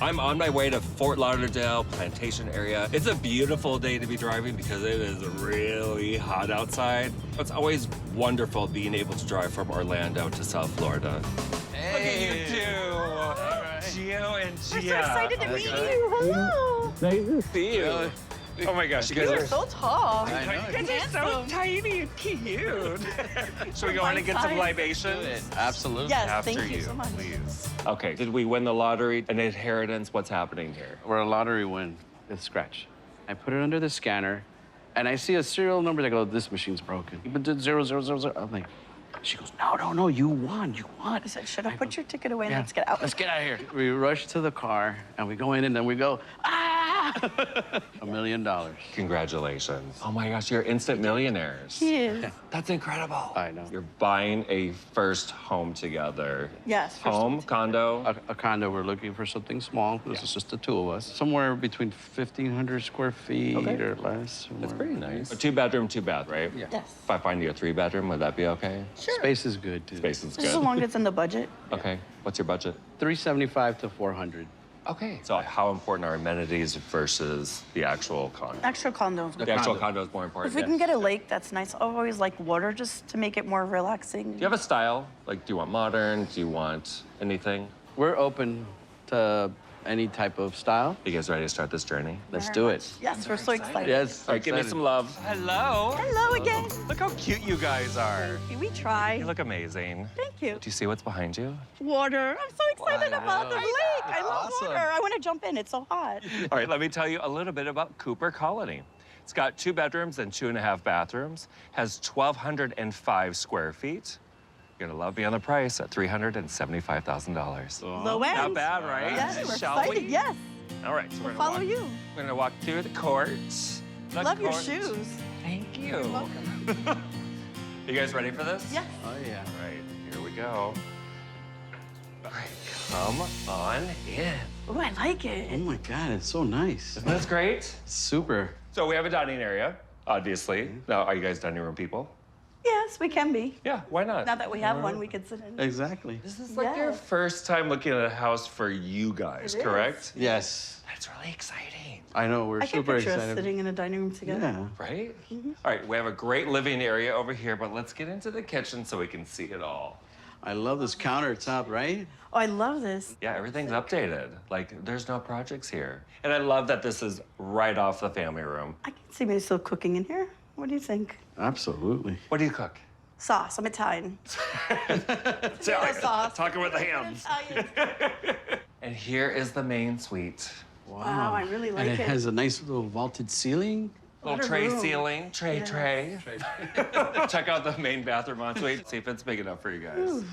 I'm on my way to Fort Lauderdale Plantation area. It's a beautiful day to be driving because it is really hot outside. It's always wonderful being able to drive from Orlando to South Florida. Hey. Look at you two. Gio and Gia. We're so excited to meet you. Hello. Nice to see you. Oh my gosh, you guys You're so tall. I know. You guys are so tiny and cute. Should we go in and get some libations? Absolutely. Yes, After thank you so much. please. Okay, did we win the lottery? An inheritance? What's happening here? We're a lottery win. It's scratch. I put it under the scanner, and I see a serial number that goes, this machine's broken. But did 0000. I'm like, she goes, no, you won. I said, should I put your ticket away and Yeah. let's get out? Let's get out of here. We rush to the car, and we go in, and then we go, ah! $1 million. Congratulations. Oh my gosh, you're instant millionaires. He is. That's incredible. I know. You're buying a first home together. Yes. first Home, one. condo? A condo, we're looking for something small. This is just the two of us. Somewhere between 1,500 square feet Okay. or less. That's pretty nice. A 2-bedroom, 2-bath, right? Yeah. Yes. If I find you a 3-bedroom, would that be okay? Sure. Space is good, too. Space is Just as good. long as it's in the budget. Okay, what's your budget? 375 to 400. Okay. So how important are amenities versus the actual condo? Extra condos. The actual condo is more important. If we can get a lake, that's nice. I always like water just to make it more relaxing. Do you have a style? Like, do you want modern? Do you want anything? We're open to any type of style. You guys ready to start this journey? Let's Very do much. it. Yes, we're so excited. Yes. All right, give me excited. some love. Hello. Hello again. Look how cute you guys are. We try. You look amazing. Thank you. Do you see what's behind you? Water. I'm so excited about the lake. I love awesome. water. I want to jump in. It's so hot. All right, let me tell you a little bit about Cooper Colony. It's got 2 bedrooms and 2.5 bathrooms, has 1,205 square feet. You're gonna love me on the price at $375,000. Low end. Not bad, right? Yes, we're Shall excited. we? Yes. All right, so we're We'll gonna follow walk, you. We're gonna walk through the court. The Love your court. shoes. Thank you. You're welcome. You guys ready for this? Yes. Oh, yeah. All right, here we go. All right, come on in. Oh, I like it. Oh, my God, it's so nice. Isn't this great? Super. So we have a dining area, obviously. Now, are you guys dining room people? Yes, we can be. Yeah, why not? Now that we have one, we can sit in. Exactly. This is like Yeah. your first time looking at a house for you guys, It is. correct? Yes. That's really exciting, I know, we're I can super picture us excited. sitting in a dining room together. Yeah. right? All right, we have a great living area over here, but let's get into the kitchen so we can see it all. I love this countertop, right? Oh, I love this. Yeah, everything's updated. Like, there's no projects here. And I love that this is right off the family room. I can see myself cooking in here. What do you think? Absolutely. What do you cook? Sauce. I'm Italian. sauce. Talking with the hands. Italian. And here is the main suite. Wow, I really like And it. it has a nice little vaulted ceiling. Little What a tray room. ceiling, tray. Yes. Check out the main bathroom ensuite. See if it's big enough for you guys.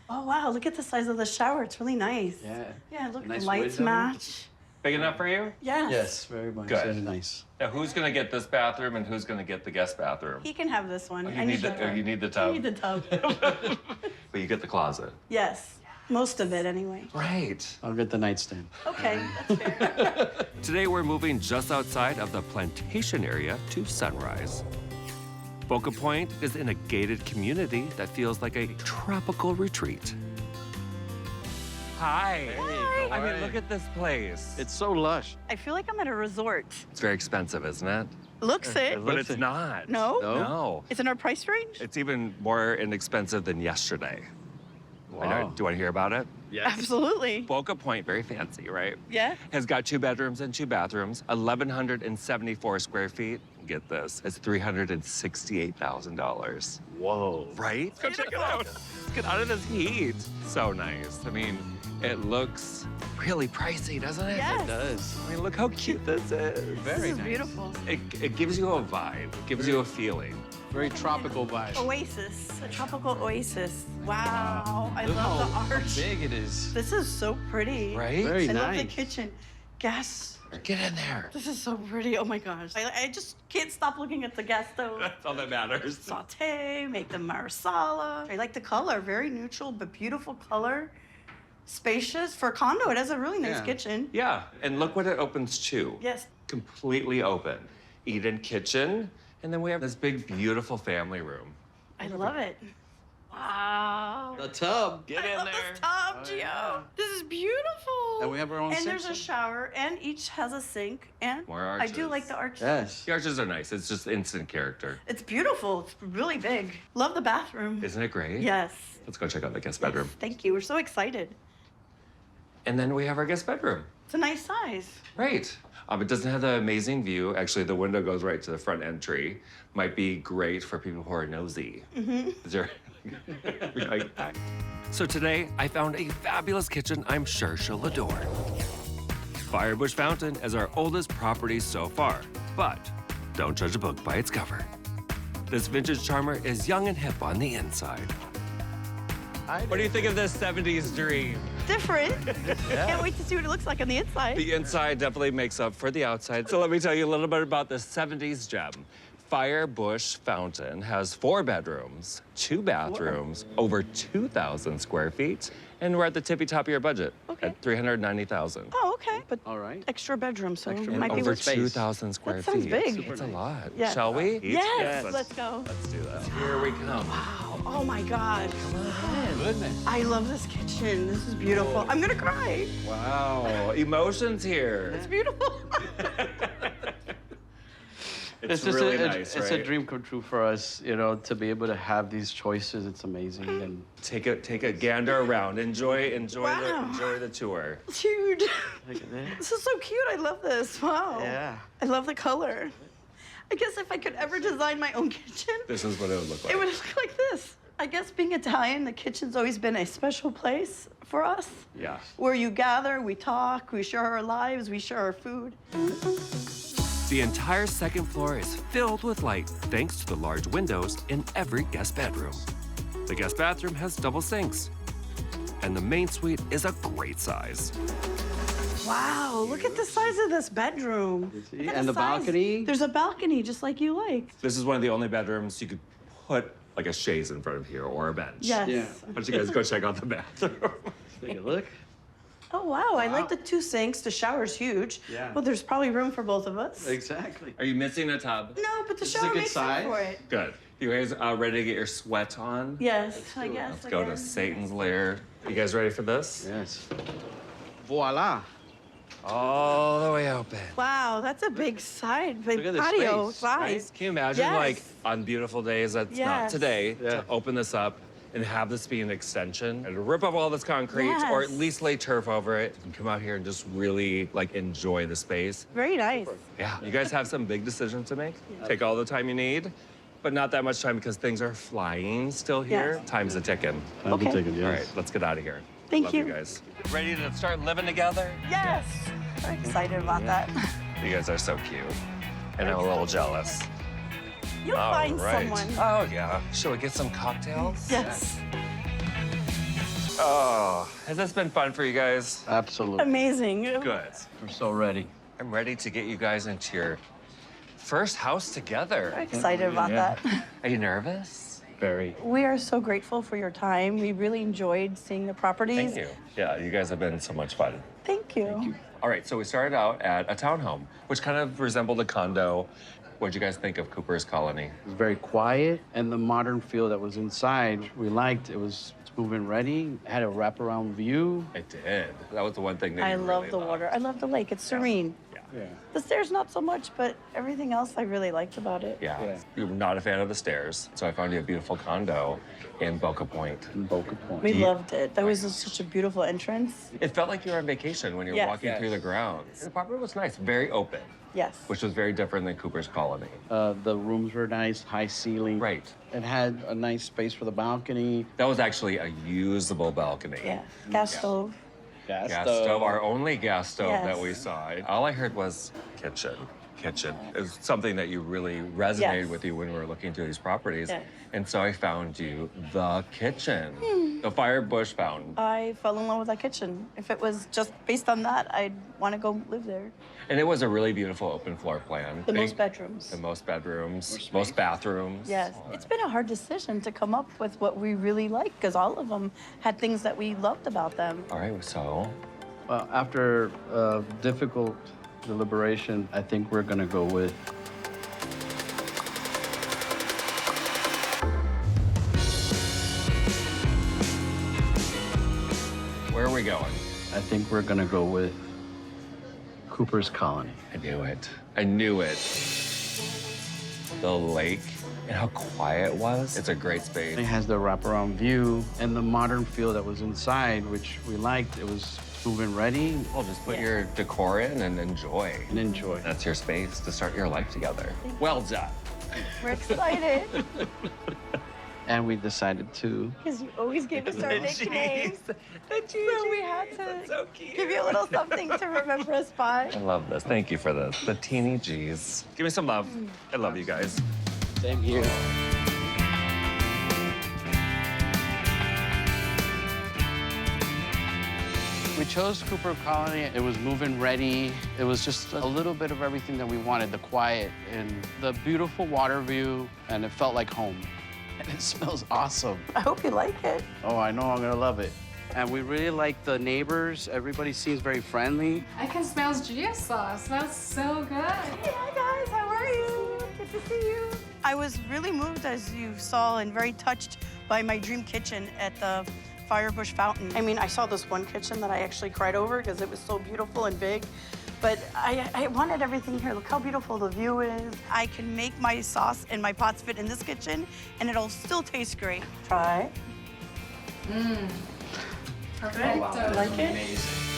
Oh, wow. Look at the size of the shower. It's really nice. Yeah. Yeah, look, Nice the lights window. match. Big enough for you? Yes. Yes, very much. Good. Very nice. Now, who's gonna get this bathroom and who's gonna get the guest bathroom? He can have this one. Oh, I you need the tub. you need the I tub. need the tub. But you get the closet. Yes. Most of it, anyway. Right. I'll get the nightstand. Okay, that's fair. Today we're moving just outside of the plantation area to Sunrise. Boca Point is in a gated community that feels like a tropical retreat. Hi. I mean, look at this place. It's so lush. I feel like I'm at a resort. It's very expensive, isn't it? Looks it. But Looks it's it. not. No? No. It's in our price range? It's even more inexpensive than yesterday. I know. Wow. Do you want to hear about it? Absolutely. Boca Point, very fancy, right? Yeah. Has got 2 bedrooms and 2 bathrooms, 1,174 square feet. Get this, it's $368,000. Whoa. Right? Let's go check it out. Let's get out of this heat. So nice. I mean, it looks really pricey, doesn't it? Yes. It does. I mean, look how cute this is. This is nice. beautiful. It gives you a vibe. It gives you a feeling. Very tropical vibe. Oasis, a tropical oasis. Wow, I Look love the how arch. big it is. This is so pretty. Right? Very I love the nice. kitchen. Gas. Get in there. This is so pretty. Oh my gosh. I just can't stop looking at the gas stove. That's all that matters. Saute, make the marsala. I like the color. Very neutral, but beautiful color. Spacious. For a condo, it has a really nice Yeah. kitchen. Yeah, and look what it opens to. Yes. Completely open. Eat-in kitchen, and then we have this big, beautiful family room. I love it. Wow. The tub. Get I in love there. this tub, Oh, patio. This is beautiful. And we have our own And sink, there's a so- shower, and each has a sink. And More I do arches. like the arches. Yes. The arches are nice. It's just instant character. It's beautiful. It's really big. Love the bathroom. Isn't it great? Yes. Let's go check out the guest bedroom. Thank you. We're so excited. And then we have our guest bedroom. It's a nice size. Right. It doesn't have the amazing view. Actually, the window goes right to the front entry. Might be great for people who are nosy. Mm-hmm. Is there... like that? So today, I found a fabulous kitchen I'm sure she'll adore. Firebush Fountain is our oldest property so far, but don't judge a book by its cover. This vintage charmer is young and hip on the inside. What do you think of this 70s dream? Different. Can't wait to see what it looks like on the inside. The inside definitely makes up for the outside. So let me tell you a little bit about the 70s gem. Firebush Fountain has 4 bedrooms, 2 bathrooms, over 2,000 square feet, and we're at the tippy top of your budget at $390,000. Oh, okay. But All right. extra bedroom, so Extra it might be Over worth space. 2,000 square That sounds feet. big. It's a lot. Yeah. Shall we? Yes, let's go. Let's do that. Here we come. Oh my God. Goodness. I love this kitchen. This is beautiful. I'm gonna cry. Wow, emotions here. It's beautiful. It's just really a, nice, it's right? a dream come true for us, you know, to be able to have these choices. It's amazing. And Take a gander around. Enjoy Wow. the tour. It's huge. look at that. This is so cute. I love this. Wow. Yeah. I love the color. I guess if I could ever design my own kitchen, This is what it would look like. it would look like this. I guess being Italian, the kitchen's always been a special place for us. Yeah. Where you gather, we talk, we share our lives, we share our food. The entire second floor is filled with light thanks to the large windows in every guest bedroom. The guest bathroom has double sinks. And the main suite is a great size. Wow, look at the size of this bedroom. see? Look at And the size. balcony. There's a balcony just like you like. This is one of the only bedrooms you could put like a chaise in front of here or a bench. Yes. Yeah. Why don't you guys go check out the bathroom? Take a look. Oh, wow, I like the 2 sinks. The shower's huge. Yeah. Well, there's probably room for both of us. Exactly. Are you missing a tub? No, but the This is a shower good makes room size. for it. Good. You guys ready to get your sweat on? Yes, I guess. Let's go to again. Satan's lair. You guys ready for this? Yes. Voila. All the way open. Wow, that's a big side, big Look at the patio space, size. Can you imagine, Yes. like, on beautiful days, that's not Yes. today, Yeah. to open this up and have this be an extension and rip up all this concrete or at Yes. least lay turf over it and come out here and just really, like, enjoy the space. Very nice. Yeah. You guys have some big decisions to make. Take all the time you need, but not that much time because things are flying still here. Yes. Time's a ticking. I'll be Okay. taking yes. All right, let's get out of here. Thank Love you. guys. Ready to start living together? Yes. Very excited about that. You guys are so cute. And I'm a little jealous. You'll All find right. someone. Oh, yeah. Shall we get some cocktails? Yes. Oh, has this been fun for you guys? Absolutely. Amazing. Good. We're so ready. I'm ready to get you guys into your first house together. Very excited about Yeah. that. Are you nervous? Very. We are so grateful for your time. We really enjoyed seeing the properties. Thank you. Yeah, you guys have been so much fun. Thank you. All right, so we started out at a townhome, which kind of resembled a condo. What'd you guys think of Cooper's Colony? It was very quiet, and the modern feel that was inside, we liked. It was smooth and ready. It had a wraparound view. It did. That was the one thing that I you love really the loved. water. I love the lake. It's serene. Yeah. The stairs, not so much, but everything else I really liked about it. Yeah. Yeah. You're not a fan of the stairs, so I found you a beautiful condo in Boka Point. In Boka Point. We loved it. That was such a beautiful entrance. It felt like you were on vacation when you were Yes. walking through the grounds. The property was nice, very open, Yes. which was very different than Cooper's Colony. The rooms were nice, high ceiling. Right. It had a nice space for the balcony. That was actually a usable balcony. Yeah. Gas stove. Gas Gas stove, our only gas stove Yes. that we saw. All I heard was kitchen. Kitchen. It was something that you really resonated Yes. with you when we were looking through these properties. Yes. And so I found you the kitchen, the Firebush Fountain. I fell in love with that kitchen. If it was just based on that, I'd want to go live there. And it was a really beautiful open floor plan. The Big- most bedrooms. The most bedrooms, most bathrooms. Yes. It's been a hard decision to come up with what we really like because all of them had things that we loved about them. All right, so Well, after difficult deliberation, I think we're gonna go with Where are we going? I think we're gonna go with Cooper's Colony. I knew it. I knew it. The lake and how quiet it was. It's a great space. It has the wraparound view and the modern feel that was inside, which we liked. It was move-in ready. Well, just put your decor in and enjoy. And enjoy. That's your space to start your life together. Well done. We're excited. And we decided to. Because you always gave us our nicknames. The So we had to so cute. give you a little something to remember us by. I love this. Thank you for this. The teeny G's. Give me some love. I love you guys. Same here. We chose Cooper Colony. It was move-in ready. It was just a little bit of everything that we wanted, the quiet and the beautiful water view, and it felt like home. And it smells awesome. I hope you like it. Oh, I know I'm gonna love it. And we really like the neighbors. Everybody seems very friendly. I can smell Gia sauce. Smells so good. Hi guys, how are you? Good to see you. I was really moved, as you saw, and very touched by my dream kitchen at the Firebush fountain. I mean, I saw this one kitchen that I actually cried over because it was so beautiful and big. But I wanted everything here. Look how beautiful the view is. I can make my sauce and my pots fit in this kitchen, and it'll still taste great. Try. Perfect. Like it? Amazing.